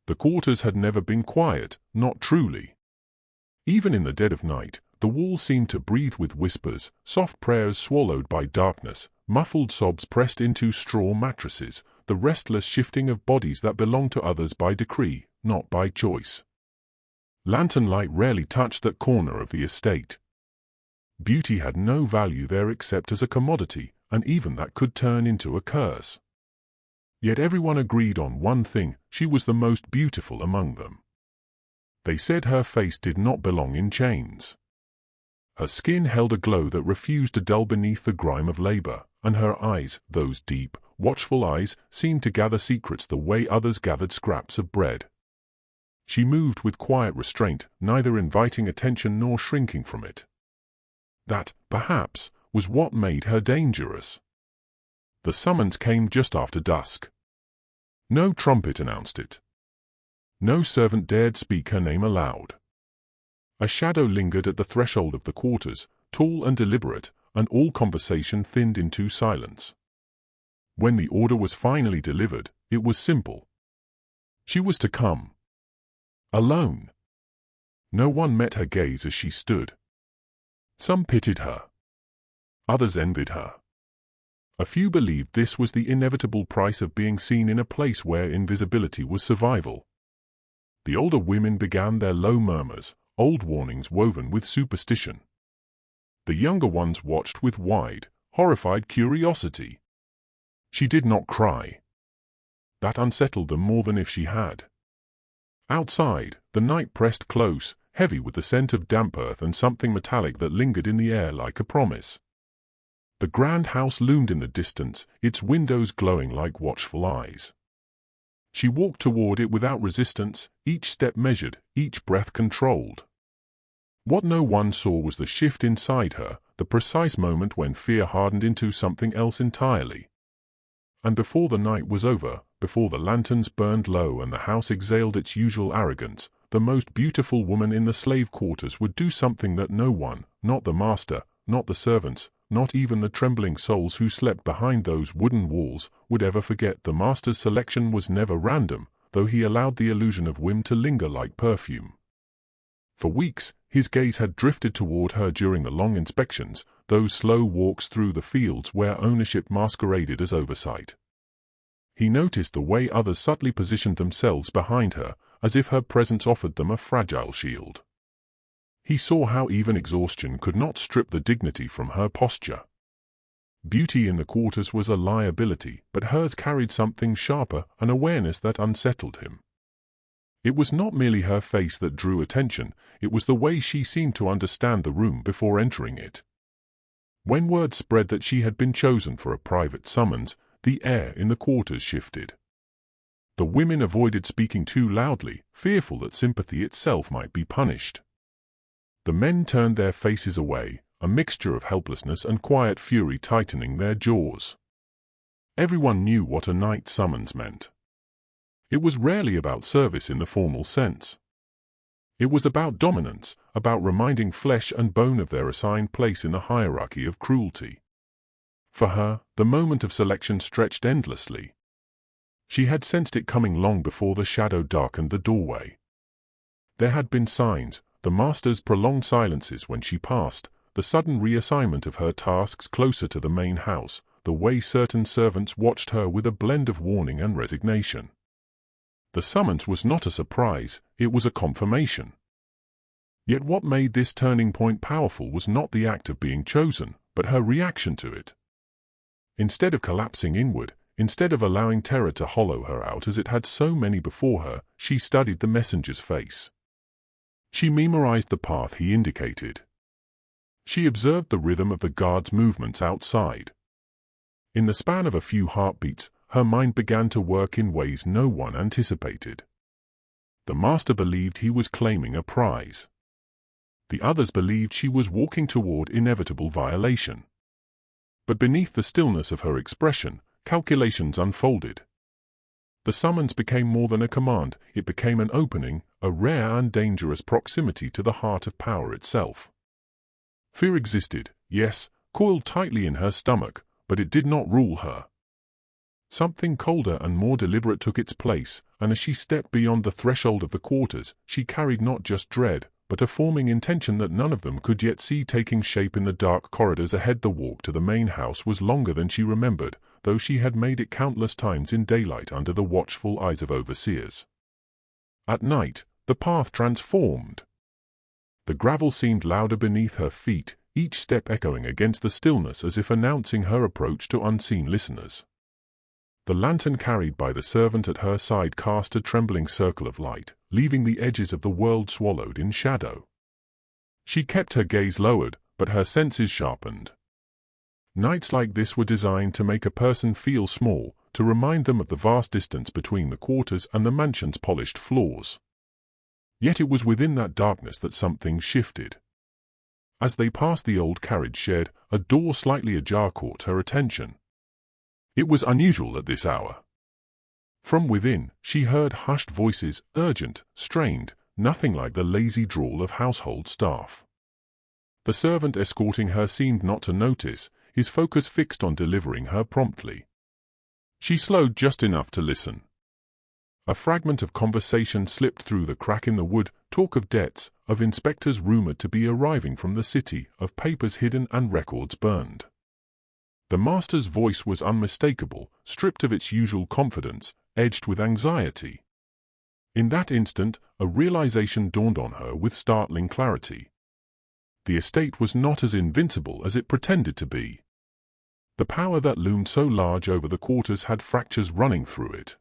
The quarters had never been quiet, not truly. Even in the dead of night, the walls seemed to breathe with whispers, soft prayers swallowed by darkness, muffled sobs pressed into straw mattresses, the restless shifting of bodies that belonged to others by decree, not by choice. Lantern light rarely touched that corner of the estate. Beauty had no value there except as a commodity, and even that could turn into a curse. Yet everyone agreed on one thing: she was the most beautiful among them. They said her face did not belong in chains. Her skin held a glow that refused to dull beneath the grime of labor, and her eyes, those deep, watchful eyes, seemed to gather secrets the way others gathered scraps of bread. She moved with quiet restraint, neither inviting attention nor shrinking from it. That, perhaps, was what made her dangerous. The summons came just after dusk. No trumpet announced it. No servant dared speak her name aloud. A shadow lingered at the threshold of the quarters, tall and deliberate, and all conversation thinned into silence. When the order was finally delivered, it was simple. She was to come. Alone. No one met her gaze as she stood. Some pitied her. Others envied her. A few believed this was the inevitable price of being seen in a place where invisibility was survival. The older women began their low murmurs, old warnings woven with superstition. The younger ones watched with wide, horrified curiosity. She did not cry. That unsettled them more than if she had. Outside, the night pressed close, heavy with the scent of damp earth and something metallic that lingered in the air like a promise. The grand house loomed in the distance, its windows glowing like watchful eyes. She walked toward it without resistance, each step measured, each breath controlled. What no one saw was the shift inside her, the precise moment when fear hardened into something else entirely. And before the night was over, before the lanterns burned low and the house exhaled its usual arrogance, the most beautiful woman in the slave quarters would do something that no one, not the master, not the servants, not even the trembling souls who slept behind those wooden walls, would ever forget. The master's selection was never random, though he allowed the illusion of whim to linger like perfume. For weeks, his gaze had drifted toward her during the long inspections, those slow walks through the fields where ownership masqueraded as oversight. He noticed the way others subtly positioned themselves behind her, as if her presence offered them a fragile shield. He saw how even exhaustion could not strip the dignity from her posture. Beauty in the quarters was a liability, but hers carried something sharper, an awareness that unsettled him. It was not merely her face that drew attention, it was the way she seemed to understand the room before entering it. When word spread that she had been chosen for a private summons, the air in the quarters shifted. The women avoided speaking too loudly, fearful that sympathy itself might be punished. The men turned their faces away, a mixture of helplessness and quiet fury tightening their jaws. Everyone knew what a night summons meant. It was rarely about service in the formal sense. It was about dominance, about reminding flesh and bone of their assigned place in the hierarchy of cruelty. For her, the moment of selection stretched endlessly. She had sensed it coming long before the shadow darkened the doorway. There had been signs, the master's prolonged silences when she passed, the sudden reassignment of her tasks closer to the main house, the way certain servants watched her with a blend of warning and resignation. The summons was not a surprise, it was a confirmation. Yet what made this turning point powerful was not the act of being chosen, but her reaction to it. Instead of collapsing inward, instead of allowing terror to hollow her out as it had so many before her, she studied the messenger's face. She memorized the path he indicated. She observed the rhythm of the guard's movements outside. In the span of a few heartbeats, her mind began to work in ways no one anticipated. The master believed he was claiming a prize. The others believed she was walking toward inevitable violation. But beneath the stillness of her expression, calculations unfolded. The summons became more than a command, it became an opening, a rare and dangerous proximity to the heart of power itself. Fear existed, yes, coiled tightly in her stomach, but it did not rule her. something colder and more deliberate took its place, and as she stepped beyond the threshold of the quarters, she carried not just dread, but a forming intention that none of them could yet see taking shape in the dark corridors ahead. The walk to the main house was longer than she remembered, though she had made it countless times in daylight under the watchful eyes of overseers. At night, the path transformed. The gravel seemed louder beneath her feet, each step echoing against the stillness as if announcing her approach to unseen listeners. The lantern carried by the servant at her side cast a trembling circle of light, leaving the edges of the world swallowed in shadow. She kept her gaze lowered, but her senses sharpened. Nights like this were designed to make a person feel small, to remind them of the vast distance between the quarters and the mansion's polished floors. Yet it was within that darkness that something shifted. As they passed the old carriage shed, a door slightly ajar caught her attention. It was unusual at this hour. From within, she heard hushed voices, urgent, strained, nothing like the lazy drawl of household staff. The servant escorting her seemed not to notice, his focus fixed on delivering her promptly. She slowed just enough to listen. A fragment of conversation slipped through the crack in the wood, talk of debts, of inspectors rumored to be arriving from the city, of papers hidden and records burned. The master's voice was unmistakable, stripped of its usual confidence, edged with anxiety. In that instant, a realization dawned on her with startling clarity. The estate was not as invincible as it pretended to be. The power that loomed so large over the quarters had fractures running through it.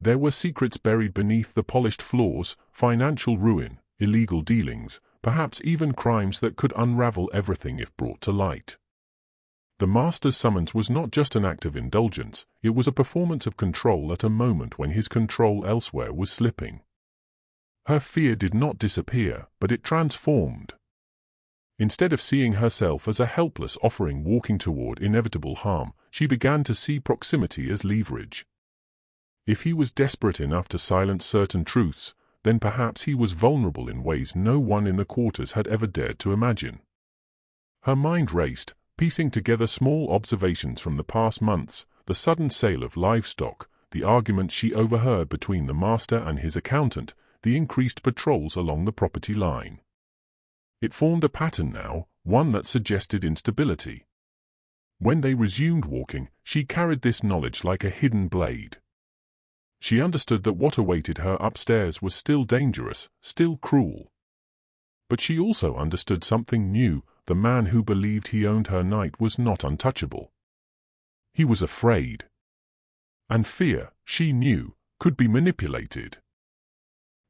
There were secrets buried beneath the polished floors, financial ruin, illegal dealings, perhaps even crimes that could unravel everything if brought to light. The master's summons was not just an act of indulgence, it was a performance of control at a moment when his control elsewhere was slipping. Her fear did not disappear, but it transformed. Instead of seeing herself as a helpless offering walking toward inevitable harm, she began to see proximity as leverage. If he was desperate enough to silence certain truths, then perhaps he was vulnerable in ways no one in the quarters had ever dared to imagine. Her mind raced, piecing together small observations from the past months, the sudden sale of livestock, the arguments she overheard between the master and his accountant, the increased patrols along the property line. It formed a pattern now, one that suggested instability. When they resumed walking, she carried this knowledge like a hidden blade. She understood that what awaited her upstairs was still dangerous, still cruel. But she also understood something new. The man who believed he owned her night was not untouchable. He was afraid. And fear, she knew, could be manipulated.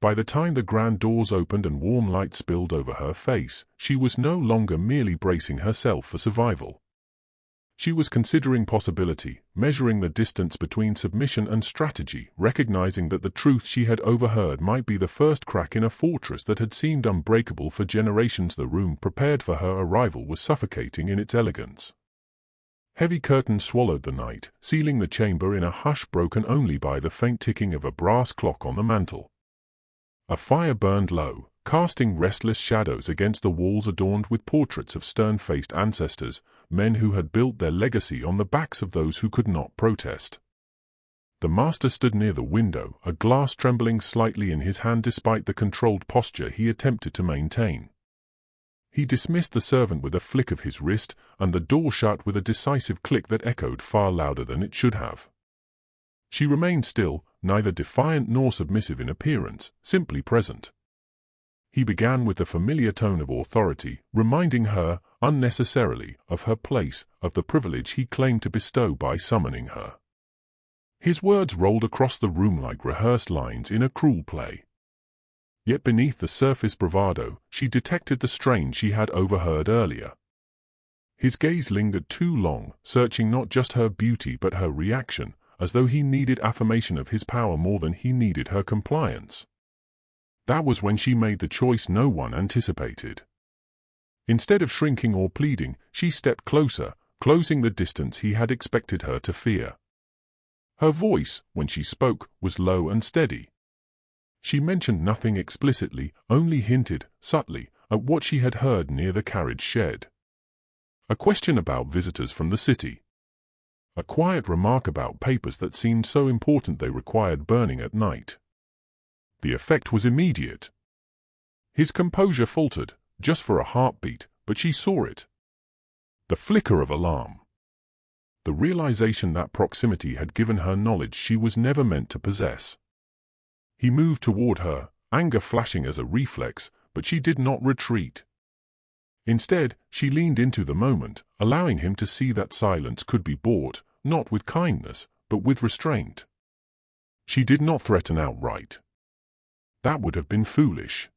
By the time the grand doors opened and warm light spilled over her face, she was no longer merely bracing herself for survival. She was considering possibility, measuring the distance between submission and strategy, recognizing that the truth she had overheard might be the first crack in a fortress that had seemed unbreakable for generations. The room prepared for her arrival was suffocating in its elegance. Heavy curtains swallowed the night, sealing the chamber in a hush broken only by the faint ticking of a brass clock on the mantel. A fire burned low, casting restless shadows against the walls adorned with portraits of stern-faced ancestors, men who had built their legacy on the backs of those who could not protest. The master stood near the window, a glass trembling slightly in his hand despite the controlled posture he attempted to maintain. He dismissed the servant with a flick of his wrist, and the door shut with a decisive click that echoed far louder than it should have. She remained still, neither defiant nor submissive in appearance, simply present. He began with the familiar tone of authority, reminding her, unnecessarily, of her place, of the privilege he claimed to bestow by summoning her. His words rolled across the room like rehearsed lines in a cruel play. Yet beneath the surface bravado, she detected the strain she had overheard earlier. His gaze lingered too long, searching not just her beauty but her reaction, as though he needed affirmation of his power more than he needed her compliance. That was when she made the choice no one anticipated. Instead of shrinking or pleading, she stepped closer, closing the distance he had expected her to fear. Her voice, when she spoke, was low and steady. She mentioned nothing explicitly, only hinted, subtly, at what she had heard near the carriage shed. A question about visitors from the city. A quiet remark about papers that seemed so important they required burning at night. The effect was immediate. His composure faltered, just for a heartbeat, but she saw it. The flicker of alarm. The realization that proximity had given her knowledge she was never meant to possess. He moved toward her, anger flashing as a reflex, but she did not retreat. Instead, she leaned into the moment, allowing him to see that silence could be bought, not with kindness, but with restraint. She did not threaten outright. That would have been foolish.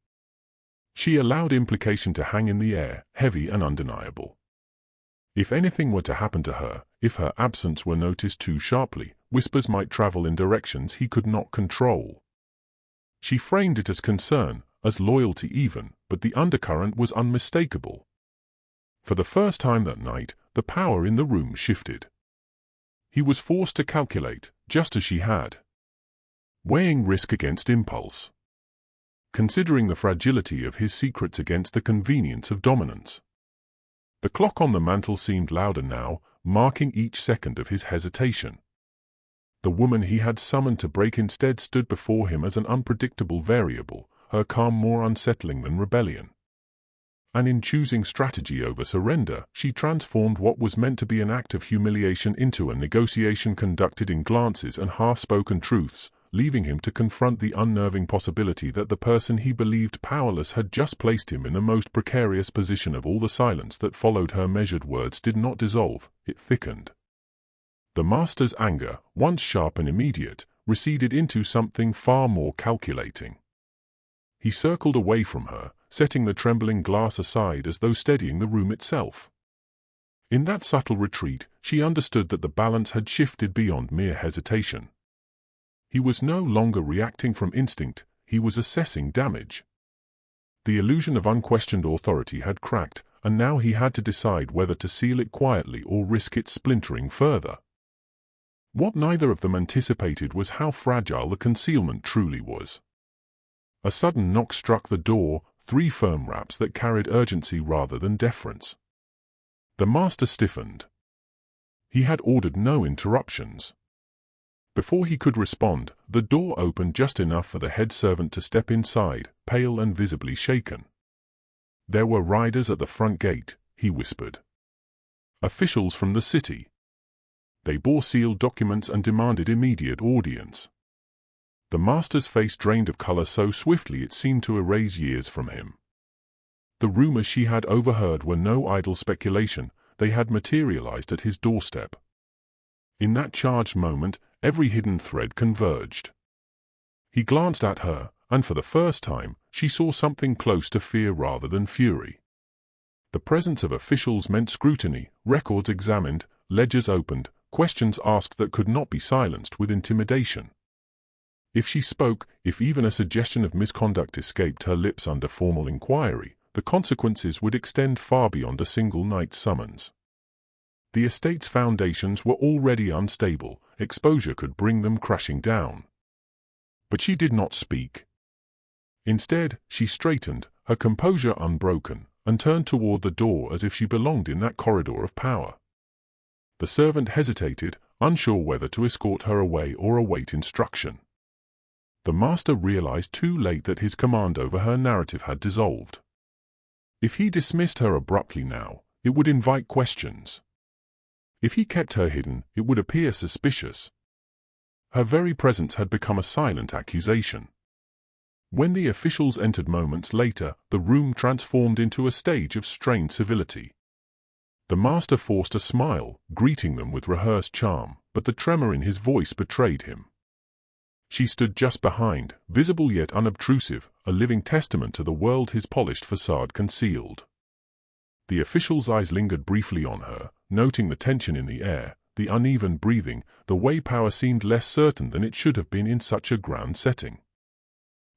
She allowed implication to hang in the air, heavy and undeniable. If anything were to happen to her, if her absence were noticed too sharply, whispers might travel in directions he could not control. She framed it as concern, as loyalty even, but the undercurrent was unmistakable. For the first time that night, the power in the room shifted. He was forced to calculate, just as she had. Weighing risk against impulse. Considering the fragility of his secrets against the convenience of dominance. The clock on the mantel seemed louder now, marking each second of his hesitation. The woman he had summoned to break instead stood before him as an unpredictable variable, her calm more unsettling than rebellion. And in choosing strategy over surrender, she transformed what was meant to be an act of humiliation into a negotiation conducted in glances and half-spoken truths, leaving him to confront the unnerving possibility that the person he believed powerless had just placed him in the most precarious position of all. The silence that followed her measured words did not dissolve, it thickened. The master's anger, once sharp and immediate, receded into something far more calculating. He circled away from her, setting the trembling glass aside as though steadying the room itself. In that subtle retreat, she understood that the balance had shifted beyond mere hesitation. He was no longer reacting from instinct, he was assessing damage. The illusion of unquestioned authority had cracked, and now he had to decide whether to seal it quietly or risk it splintering further. What neither of them anticipated was how fragile the concealment truly was. A sudden knock struck the door, 3 firm raps that carried urgency rather than deference. The master stiffened. He had ordered no interruptions. Before he could respond, the door opened just enough for the head servant to step inside, pale and visibly shaken. There were riders at the front gate, he whispered. Officials from the city. They bore sealed documents and demanded immediate audience. The master's face drained of color so swiftly it seemed to erase years from him. The rumors she had overheard were no idle speculation, they had materialized at his doorstep. In that charged moment, every hidden thread converged. He glanced at her, and for the first time, she saw something close to fear rather than fury. The presence of officials meant scrutiny, records examined, ledgers opened, questions asked that could not be silenced with intimidation. If she spoke, if even a suggestion of misconduct escaped her lips under formal inquiry, the consequences would extend far beyond a single night's summons. The estate's foundations were already unstable, exposure could bring them crashing down. But she did not speak. Instead, she straightened, her composure unbroken, and turned toward the door as if she belonged in that corridor of power. The servant hesitated, unsure whether to escort her away or await instruction. The master realized too late that his command over her narrative had dissolved. If he dismissed her abruptly now, it would invite questions. If he kept her hidden, it would appear suspicious. Her very presence had become a silent accusation. When the officials entered moments later, the room transformed into a stage of strained civility. The master forced a smile, greeting them with rehearsed charm, but the tremor in his voice betrayed him. She stood just behind, visible yet unobtrusive, a living testament to the world his polished facade concealed. The official's eyes lingered briefly on her, noting the tension in the air, the uneven breathing, the way power seemed less certain than it should have been in such a grand setting.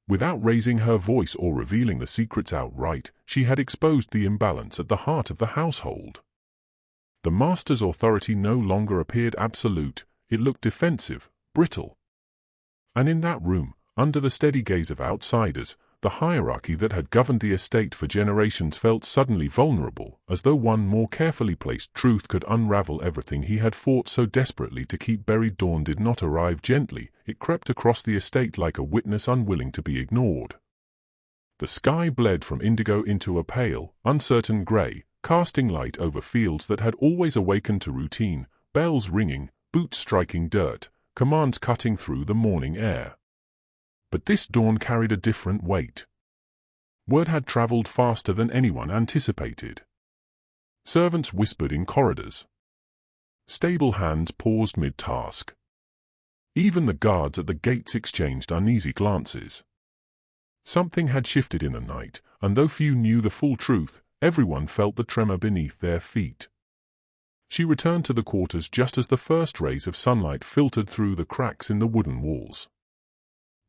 Without raising her voice or revealing the secrets outright, she had exposed the imbalance at the heart of the household. The master's authority no longer appeared absolute, it looked defensive, brittle. And in that room, under the steady gaze of outsiders, the hierarchy that had governed the estate for generations felt suddenly vulnerable, as though one more carefully placed truth could unravel everything he had fought so desperately to keep buried. Dawn did not arrive gently, it crept across the estate like a witness unwilling to be ignored. The sky bled from indigo into a pale, uncertain grey, casting light over fields that had always awakened to routine, bells ringing, boots striking dirt, commands cutting through the morning air. But this dawn carried a different weight. Word had travelled faster than anyone anticipated. Servants whispered in corridors. Stable hands paused mid-task. Even the guards at the gates exchanged uneasy glances. Something had shifted in the night, and though few knew the full truth, everyone felt the tremor beneath their feet. She returned to the quarters just as the first rays of sunlight filtered through the cracks in the wooden walls.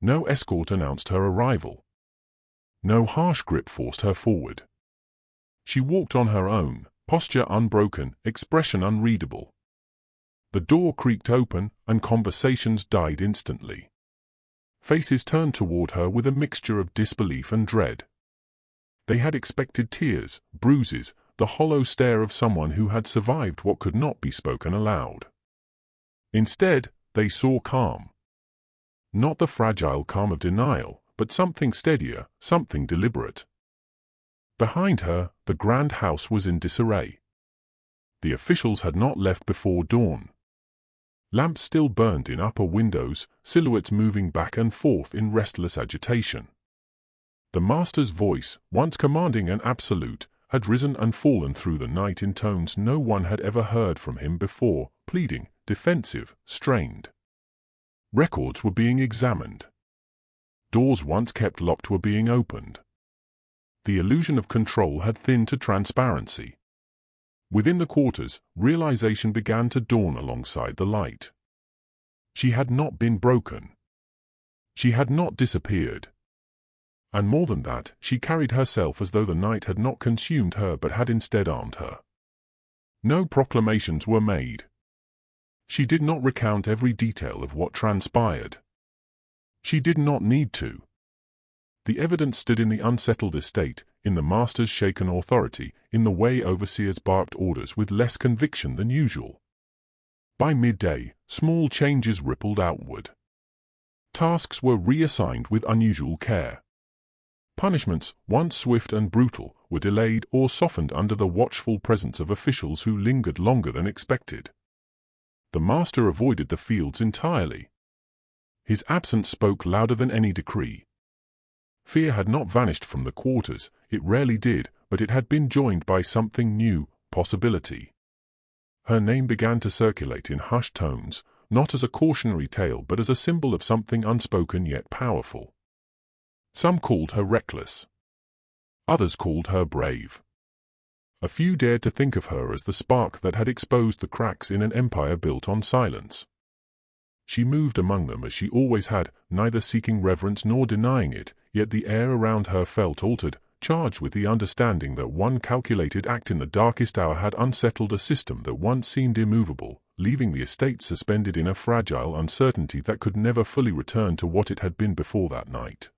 No escort announced her arrival. No harsh grip forced her forward. She walked on her own, posture unbroken, expression unreadable. The door creaked open, and conversations died instantly. Faces turned toward her with a mixture of disbelief and dread. They had expected tears, bruises, the hollow stare of someone who had survived what could not be spoken aloud. Instead, they saw calm. Not the fragile calm of denial, but something steadier, something deliberate. Behind her, the grand house was in disarray. The officials had not left before dawn. Lamps still burned in upper windows, silhouettes moving back and forth in restless agitation. The master's voice, once commanding and absolute, had risen and fallen through the night in tones no one had ever heard from him before, pleading, defensive, strained. Records were being examined. Doors once kept locked were being opened. The illusion of control had thinned to transparency. Within the quarters, realization began to dawn alongside the light. She had not been broken. She had not disappeared. And more than that, she carried herself as though the night had not consumed her but had instead armed her. No proclamations were made. She did not recount every detail of what transpired. She did not need to. The evidence stood in the unsettled estate, in the master's shaken authority, in the way overseers barked orders with less conviction than usual. By midday, small changes rippled outward. Tasks were reassigned with unusual care. Punishments, once swift and brutal, were delayed or softened under the watchful presence of officials who lingered longer than expected. The master avoided the fields entirely. His absence spoke louder than any decree. Fear had not vanished from the quarters, it rarely did, but it had been joined by something new, possibility. Her name began to circulate in hushed tones, not as a cautionary tale but as a symbol of something unspoken yet powerful. Some called her reckless. Others called her brave. A few dared to think of her as the spark that had exposed the cracks in an empire built on silence. She moved among them as she always had, neither seeking reverence nor denying it, yet the air around her felt altered, charged with the understanding that one calculated act in the darkest hour had unsettled a system that once seemed immovable, leaving the estate suspended in a fragile uncertainty that could never fully return to what it had been before that night.